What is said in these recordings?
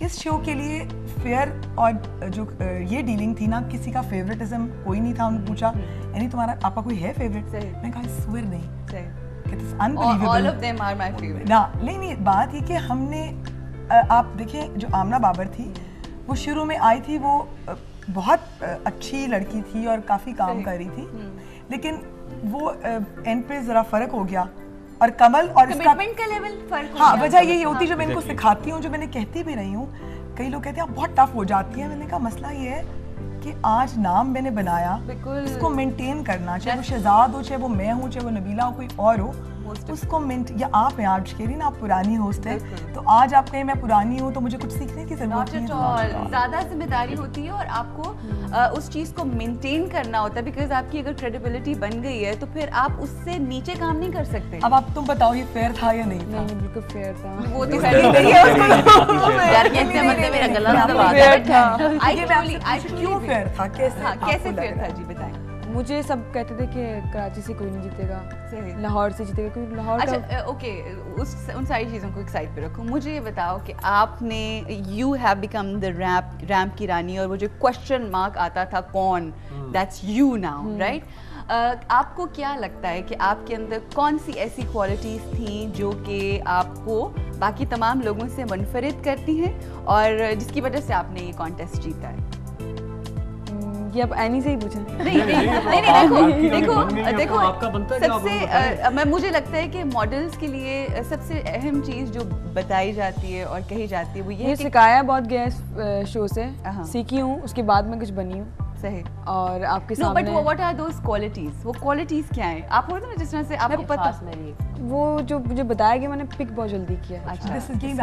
इस शो के लिए फेयर और जो ये डीलिंग थी ना, किसी का फेवरेटिज्म कोई नहीं था। उन्होंने पूछा यानी तुम्हारा आपका कोई है फेवरेट? मैंने कहा स्वेर नहीं, all of them are my favourite ना। नहीं, बात ये कि हमने आप देखें जो आमना बाबर थी वो शुरू में आई थी, वो बहुत अच्छी लड़की थी और काफ़ी काम कर रही थी, लेकिन वो एंड पे ज़रा फ़र्क हो गया। और कमल और कमिटमेंट का लेवल फर्क हो हाँ, गया। वजह यही होती जो मैं इनको सिखाती हूँ, जो मैंने कहती भी रही हूँ। कई लोग कहते हैं आप बहुत टफ हो जाती है। मैंने कहा मसला ये है कि आज नाम मैंने बनाया, इसको मेंटेन करना, चाहे वो शहजाद हो, चाहे वो मैं हूँ, चाहे वो नबीला हो, कोई और हो, उसको या आप हैं आज के लिए ना, आप पुरानी होस्ट है, तो आज आप कहें मैं पुरानी हूँ तो मुझे कुछ सीखने की जरूरत नहीं है। ज्यादा जिम्मेदारी होती है और आपको उस चीज को मेंटेन करना होता है, बिकॉज आपकी अगर क्रेडिबिलिटी बन गई है तो फिर आप उससे नीचे काम नहीं कर सकते। अब आप तुम बताओ ये फेयर था या नहीं था? नहीं, बिल्कुल फेयर था। वो तो नहीं है उसको यार, कैसे मतलब मेरा गला ना दबा क्यों फेयर था? कैसे फेयर था जी बताएं। मुझे सब कहते थे कि कराची से कोई नहीं जीतेगा, लाहौर से जीतेगा, क्योंकि लाहौर अच्छा ओके, उन सारी चीज़ों को एक साइड पे रखो। मुझे ये बताओ कि आपने you have become the ramp की रानी, और वो जो क्वेश्चन मार्क आता था कौन, दैट्स यू नाउ, राइट? आपको क्या लगता है कि आपके अंदर कौन सी ऐसी क्वालिटीज़ थी जो कि आपको बाकी तमाम लोगों से मुनफरिद करती हैं और जिसकी वजह से आपने ये कॉन्टेस्ट जीता है? ये आप एनी से ही पूछें। नहीं, देखो आपका बनता है सबसे मैं मुझे लगता है कि मॉडल्स के लिए सबसे अहम चीज़ जो बताई जाती है और कही जाती है वो ये सिखाया बहुत गया इस शो से, सीखी हूँ, उसके बाद मैं कुछ बनी हूँ। सही। और आपके सामने but what are those qualities? वो क्वालिटीज क्या हैं? आप बोलते ना जिस तरह से आपको पता वो जो मुझे बताया कि मैंने पिक बहुत जल्दी किया। अच्छा,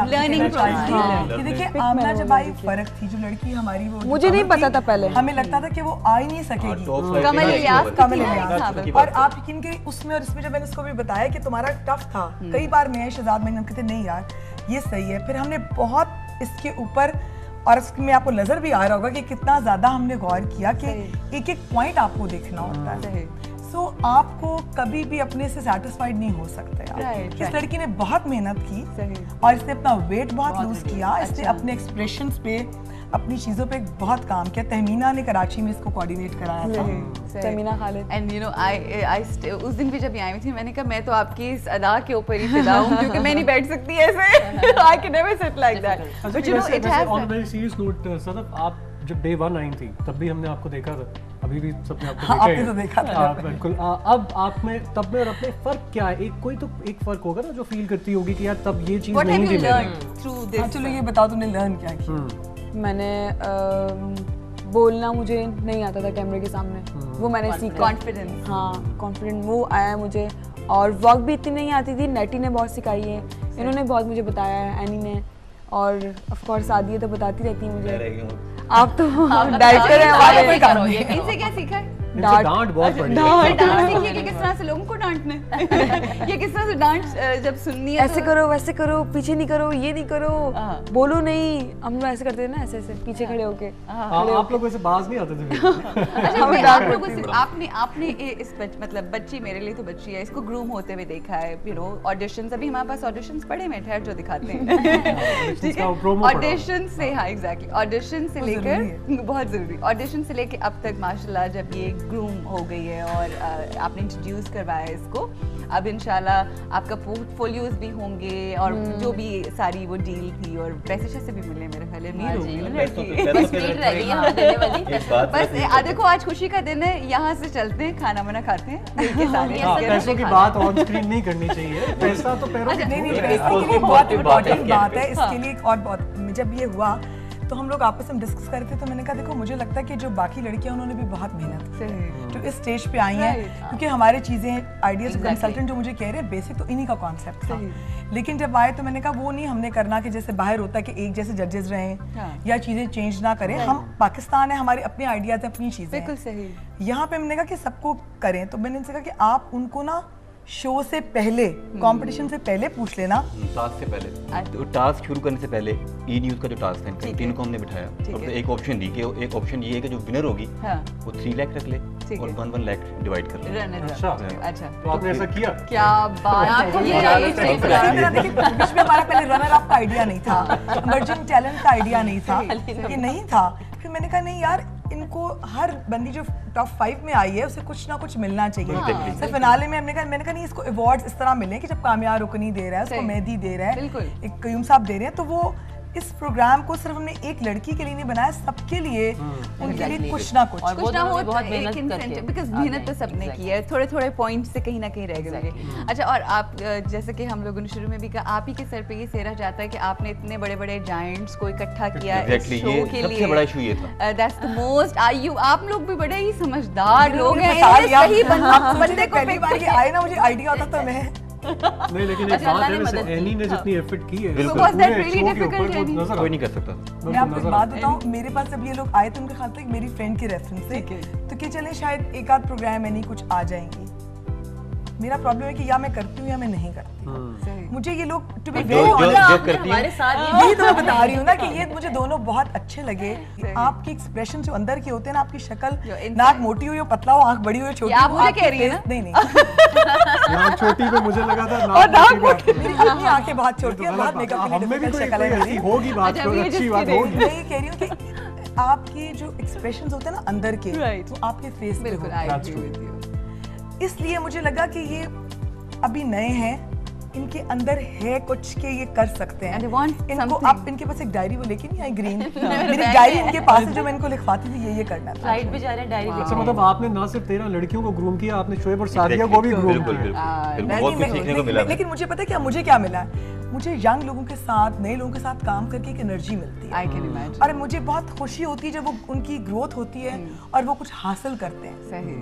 लर्निंग प्रोसेस। देखिए आमना जब आई फर्क थी, जो लड़की हमारी वो मुझे नहीं पता था पहले, हमें लगता था कि वो आ ही नहीं सकेगी। कमल इलियास और आप यकीन करिए उसमें और इसमें जब मैंने उसको भी बताया कि तुम्हारा टफ था, कई बार मैं शहजाद मैंने कहते नहीं यार ये सही है, फिर हमने बहुत इसके ऊपर, और इसमें आपको नजर भी आ रहा होगा कि कितना ज्यादा हमने गौर किया कि एक एक पॉइंट आपको देखना होता है। सो आपको कभी भी अपने से सेटिस्फाइड नहीं हो सकते। इस लड़की ने बहुत मेहनत की और इसने अपना वेट बहुत लूज किया, इसने अपने एक्सप्रेशंस पे, अपनी चीजों पे बहुत काम किया। तहमीना ने कराची में इसको कोऑर्डिनेट कराया था, Tahmina Khalid. And you know I उस दिन भी जब आई थी मैंने कहा मैं तो आपकी इस अदा के ऊपर ही फिदा हूं क्योंकि मैं नहीं बैठ सकती ऐसे। I can never sit like that. But you know it has on very serious note Sadaf, आप जब डे 1 आई थी तब भी हमने आपको देखा था, अभी भी सबने आपको देखा है। बिल्कुल। अब आप में तब में और अपने फर्क क्या है? कोई तो एक फर्क होगा ना जो फील करती होगी कि यार तब ये चीज नहीं थी। चलो ये बताओ तुमने लर्न क्या किया? मैंने बोलना मुझे नहीं आता था कैमरे के सामने, वो मैंने सीखा। कॉन्फिडेंस, हाँ कॉन्फिडेंस वो आया मुझे। और वॉक भी इतनी नहीं आती थी, नेटी ने बहुत सिखाई है, इन्होंने बहुत मुझे बताया है, एनी ने, और ऑफ कोर्स सादिया तो बताती रहती है मुझे। आप तो डाइटर हैं हमारे। इनसे क्या सीखा है? डांट बहुत पड़ी है। डांट सीखिए कि किस तरह से लोगों को डांटने ये किस तरह से डांट जब सुननी है ऐसे करो वैसे करो, पीछे नहीं करो, ये नहीं करो, बोलो नहीं। हम लोग ऐसे करते थे ना, ऐसे ऐसे पीछे खड़े होके। आप लोग वैसे बाज नहीं आते थे। अच्छा आप लोगों से आपने इस मतलब बच्ची, मेरे लिए तो बच्ची है, इसको ग्रूम होते हुए देखा है, यू नो ऑडिशंस, अभी हमारे पास ऑडिशंस पड़े हैं, ठहर जो दिखाते हैं। ठीक है, ऑडिशन से, हाँ एग्जैक्टली, ऑडिशन से लेकर, बहुत जरूरी, ऑडिशन से लेकर अब तक माशाल्लाह जब ये ग्रूम हो गई है और आपने इंट्रोड्यूस करवाया है इसको, अब इंशाल्लाह आपका पोर्टफोलियोज भी होंगे और जो भी सारी वो डील थी और पैसे शैसे भी मिले मेरे ख्याल बस। देखो आज खुशी का दिन है, यहाँ से चलते हैं, खाना वाना खाते हैं। पैसों की बात ऑन स्क्रीन नहीं करनी चाहिए, पैसा तो पैरों नहीं, बहुत इम्पोर्टेंट बात है। इसके लिए एक और बहुत, जब ये हुआ तो हम लोग आपस में डिस्कस कर रहे थे, तो मैंने कहा देखो मुझे लगता है कि जो बाकी लड़कियां उन्होंने भी बहुत मेहनत जो इस स्टेज पे आई हैं, क्योंकि हमारी चीज़ें आइडियाज कंसल्टेंट जो मुझे कह रहे हैं बेसिक तो इन्हीं का कॉन्सेप्ट था, लेकिन जब आए तो मैंने कहा वो नहीं हमने करना कि जैसे बाहर होता है कि एक जैसे जजेस रहें या चीज़ें चेंज ना करें। हम पाकिस्तान है, हमारे अपने आइडियाज अपनी चीज़ें, बिल्कुल सही। यहाँ पे मैंने कहा कि सबको करें, तो मैंने इनसे कहा कि आप उनको ना शो से पहले, कंपटीशन से पहले पूछ लेना। टास्क से पहले, तो टास्क शुरू करने से पहले ई न्यूज़ का जो टास्क है तीन को हमने बिठाया और एक ऑप्शन दी कि एक ऑप्शन ये है कि जो विनर होगी वो 3 लाख रख ले और 1 लाख डिवाइड कर ले। अच्छा, तो आपने ऐसा किया? क्या बात है, बीच में हमारा पहले रनर अप का आइडिया नहीं था, इमर्जिंग टैलेंट का आइडिया नहीं था, ये नहीं था। फिर मैंने कहा नहीं यार, इनको हर बंदी जो टॉप 5 में आई है उसे कुछ ना कुछ मिलना चाहिए। सिर्फ फिनाले में मैंने कहा नहीं, इसको अवार्ड्स इस तरह मिले कि जब कामयाब रुकनी दे रहा है, उसको मेहदी दे रहा है, एक कयूम साहब दे रहे हैं, तो वो इस प्रोग्राम को सिर्फ हमने एक लड़की के लिए नहीं बनाया, सबके लिए, उनके लिए कुछ ना कुछ हो, एक इंसेंटिव, बिकॉज़ मेहनत तो सबने की है, थोड़े थोड़े पॉइंट से कहीं ना कहीं रह गए। अच्छा, और आप जैसे कि हम लोगों ने शुरू में भी कहा, आप ही के सर पे ये सेहरा जाता है कि आपने इतने बड़े बड़े जायंट्स को इकट्ठा किया इस शो के लिए। सबसे बड़ा इशू ये था, दैट्स द मोस्ट। आप लोग भी बड़े ही समझदार लोग हैं, सही बंदे को पहली बार आए ना, मुझे आइडिया होता तो मैं नहीं, लेकिन एक बात है, वैसे एनी ने जितनी एफर्ट की है, बिल्कुल कोई नहीं कर सकता। मैं आपको एक बात बताऊं, मेरे पास जब ये लोग आए थे उनके ख्याल से मेरी फ्रेंड के रेफरेंस से, तो कि चले शायद एक आध प्रोग्राम एनी कुछ आ जाएंगी। मेरा प्रॉब्लम है कि या मैं करती हूँ या मैं नहीं करती। मुझे ये लोग टू बी वेरी ऑनेस्ट हमारे साथ यही तो मैं बता रही हूँ ना कि ये मुझे दोनों बहुत अच्छे लगे। आपके एक्सप्रेशन जो अंदर के होते हैं ना, आपकी शक्ल, नाक मोटी हो या पतला हो, आंख बड़ी हो या छोटी हो, मुझे कह रही है ना? नहीं नाक छोटी पे मुझे लगा था नाक मोटी, मेरी अपनी आंखें बहुत छोटी हैं, बहुत मेकअप के लिए डिफिकल्ट शक्ल है मेरी। होगी बात, अच्छी बात होगी। मैं ये कह रही हूँ कि आपके जो एक्सप्रेशंस होते हैं ना अंदर के, वो आपके फेस पे होते हैं। इसलिए मुझे लगा कि ये अभी नए हैं, इनके अंदर है कुछ के ये कर सकते हैं। इनको आप, इनके पास एक डायरी वो लेके नहीं आई ग्रीन, मेरी डायरी इनके पास है जो मैं इनको लिखवाती थी, ये करना था। फ्लाइट पे जा रहे हैं, डायरी लेके। अच्छा, मतलब आपने ना सिर्फ 13 लड़कियों को ग्रूम किया, आपने शोएब और सादिया को भी ग्रूम किया। लेकिन मुझे पता है क्या मुझे क्या मिला है, मुझे यंग लोगों के साथ, नए लोगों के साथ काम करके एक एनर्जी मिलती है। I can imagine। और मुझे बहुत खुशी होती है जब वो उनकी ग्रोथ होती है और वो कुछ हासिल करते हैं। सही।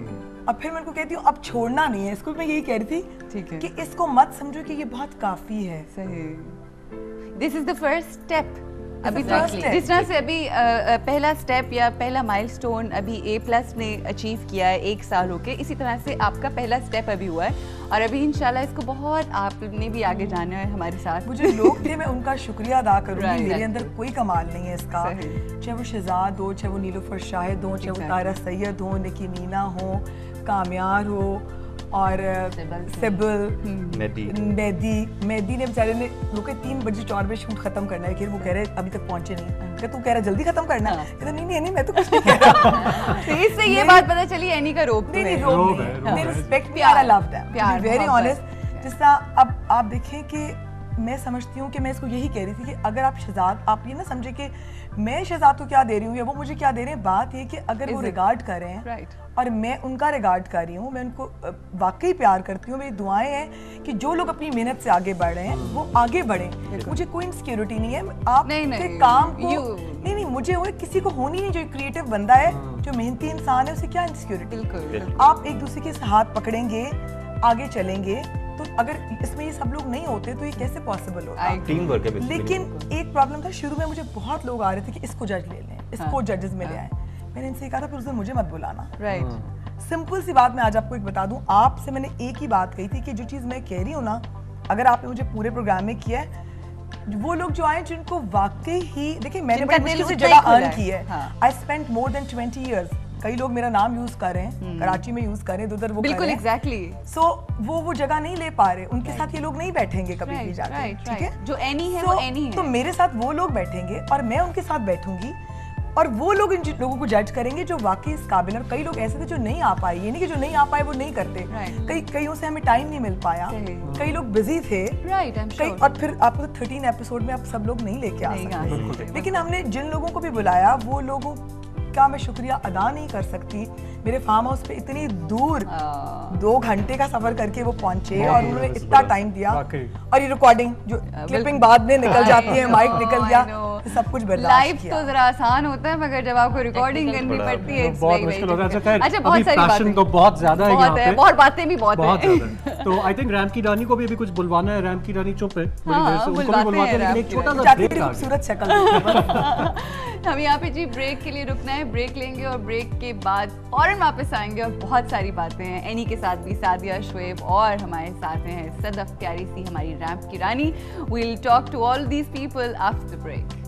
अब फिर मैं उनको कहती हूँ अब छोड़ना नहीं है इसको। मैं यही कह रही थी, ठीक है, कि इसको मत समझो कि ये बहुत काफी है। सही। This is the first step. अभी first step। जिस तरह से अभी पहला स्टेप या पहला माइलस्टोन अभी A+ ने अचीव किया है 1 साल होके, इसी तरह से आपका पहला स्टेप अभी हुआ है और अभी इंशाल्लाह इसको बहुत आपने भी आगे जाना है हमारे साथ। मुझे लोग थे, मैं उनका शुक्रिया अदा करूंगी। मेरे अंदर कोई कमाल नहीं है इसका, चाहे वो शहजाद हो, चाहे वो नीलुफर शाहिद हो, चाहे वो तारा सैयद हो, निकी मीना हो, कामयार हो और सिबिल, मेहदी ने बेचारे ने रुके 3 बजे 4 बजे शूट खत्म करना है, वो कह रहे अभी तक पहुंचे नहीं। क्या तू कह रहा जल्दी खत्म करना है? कहता नहीं मैं तो कुछ नहीं कह रहा। तो इससे ये बात पता चली एनी का रोब नहीं, रोब नहीं, रिस्पेक्ट प्यार, I love that, very honest. जिस तरह अब आप देखें कि मैं समझती हूँ कि मैं इसको यही कह रही थी कि अगर आप शहजाद, आप ये ना समझे कि मैं शहजाद को क्या दे रही हूँ या वो मुझे क्या दे रहे हैं। बात ये कि अगर वो रिगार्ड कर रहे हैं और मैं उनका रिगार्ड कर रही हूँ, मैं उनको वाकई प्यार करती हूँ, मेरी दुआएं हैं कि जो लोग अपनी मेहनत से आगे बढ़ रहे हैं वो आगे बढ़ें। मुझे कोई इनसिक्योरिटी नहीं है आपके काम को, नहीं मुझे वो किसी को होनी नहीं। जो क्रिएटिव बंदा है, जो मेहनती इंसान है, उसे क्या इनसिक्योरिटी। आप एक दूसरे के हाथ पकड़ेंगे, आगे चलेंगे। तो अगर इसमें ये सब लोग नहीं होते तो ये कैसे पॉसिबल होता? टीम वर्क है। लेकिन एक प्रॉब्लम था, शुरू में मुझे बहुत लोग आ रहे थे कि इसको जज ले लें, इसको जजेस में ले आए। मैंने इनसे कहा था फिर उस दिन मुझे मत बुलाना। सिंपल सी बात मैं आज आपको एक बता दूं, आपसे मैंने एक ही बात कही थी कि जो चीज़ मैं कह रही हूँ ना, अगर आपने मुझे पूरे प्रोग्राम में किया है, वो लोग जो आए जिनको वाकई ही, देखिए मैंने बड़ी मुश्किल से जगह अर्न की है। I spent more than 20 years। कई लोग मेरा नाम यूज कर रहे हैं, कराची में यूज कर रहे हैं, उधर वो बिल्कुल एग्जैक्टली। सो वो जगह नहीं ले पा रहे, उनके साथ ये लोग नहीं बैठेंगे कभी भी जाके, ठीक है? जो एनी है वो एनी है। तो मेरे साथ वो लोग बैठेंगे और मैं उनके साथ बैठूंगी और वो लोग इन लोगों को जज करेंगे जो वाकई इस काबिल। और कई लोग ऐसे थे जो नहीं आ पाए, ये नहीं कि जो नहीं आ पाए वो नहीं करते, कईयों से हमें टाइम नहीं मिल पाया, कई लोग बिजी थे, और फिर आपको 13 एपिसोड में आप सब लोग नहीं लेके आ सकते। लेकिन हमने जिन लोगों को भी बुलाया, वो लोगों का मैं शुक्रिया अदा नहीं कर सकती। मेरे फार्म हाउस पे इतनी दूर 2 घंटे का सफर करके वो पहुंचे और उन्होंने इतना टाइम दिया। और ये रिकॉर्डिंग जो क्लिपिंग बाद में निकल जाती है, माइक निकल गया, सब कुछ बर्दाश्त लाइव किया। तो जरा आसान होता है मगर जब आपको रिकॉर्डिंग करनी पड़ती है बहुत मुश्किल होता है। अच्छा बहुत सारी बातें तो बहुत ज्यादा है यहाँ पे, बहुत बातें भी बहुत है। तो आई थिंक रैम की रानी को भी अभी कुछ बुलवाना है। रैम की रानी चुप है, उनको भी बुलवाते हैं, लेकिन एक छोटा सा ब्रेक आ खूबसूरत शक्ल हम यहाँ पे जी ब्रेक के लिए रुकना है, ब्रेक लेंगे और ब्रेक के बाद फौरन वापस आएंगे और बहुत सारी बातें हैं। एनी के साथ भी सादिया, शुएब और हमारे साथ हैं सदफ प्यारी सी हमारी रैम्प की रानी। We will talk to all these people after the break.